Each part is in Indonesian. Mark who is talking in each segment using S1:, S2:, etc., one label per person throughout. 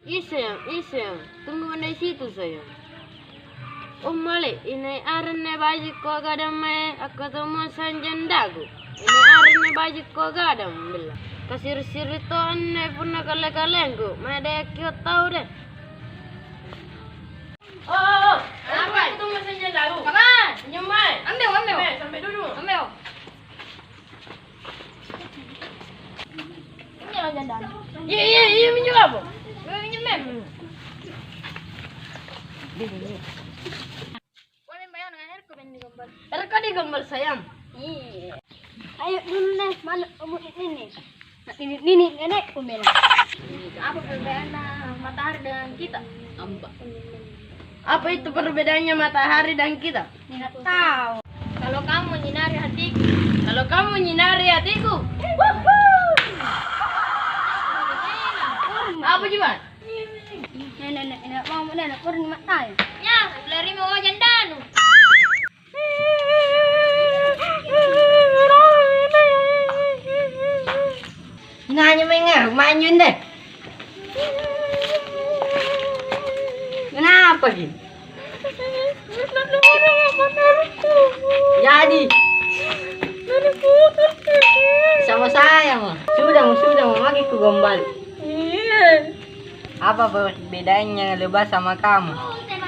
S1: Iseng. Tunggu di situ sayang. Mali, ini arane baju ko gadam aku temu sanjan dagu. Ini arane baju ko gadam bila. Kasir itu aneh puna kale-kalengku. Mana kyo tahu deh. Apa itu temu sanjan dagu? Kapan? Nyemai. Ambil. Sampai dulu. Ambil. Ini lo jandan. Iya, minjem apa? Minjem mem. Erka digambar sayang. Iya.
S2: Ayo dulu nih, mana umur ini? Ini nenek umel. Apa perbedaan matahari dengan kita?
S1: Apa itu perbedaannya matahari dan kita?
S2: Tidak tahu. Kalau kamu menyinari hatiku.
S1: Apa juga?
S2: Nenek mau nenek kurang mata.
S1: Ya, lari mau jandanu. Nanya mengar, manyun deh. Kenapa sih? Jadi sama saya mah. Sudah memakai ku gombal. Apa bedanya lebah sama kamu?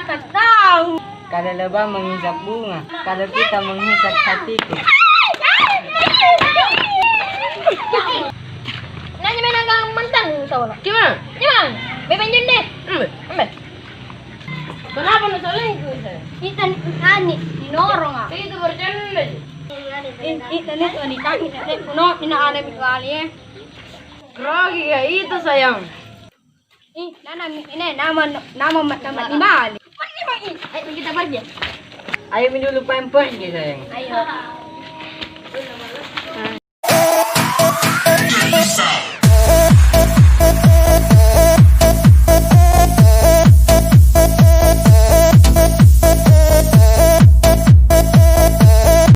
S2: Tak tahu.
S1: Kalau lebah menghisap bunga, kalau kita menghisap hatiku.
S2: Nanya menagang mantan soalnya.
S1: Gimana?
S2: Bebenjun deh.
S1: Ambil. Kenapa lu selingkuh?
S2: Kita nani dinorong ah.
S1: Itu bercanda.
S2: Itu nih kaki nenek kuno ina ada kali.
S1: Grogi ya itu sayang.
S2: Ini nama di Bali.
S1: Ayo kita pergi. Ayo minum dulu pampers sayang.
S2: Ayo.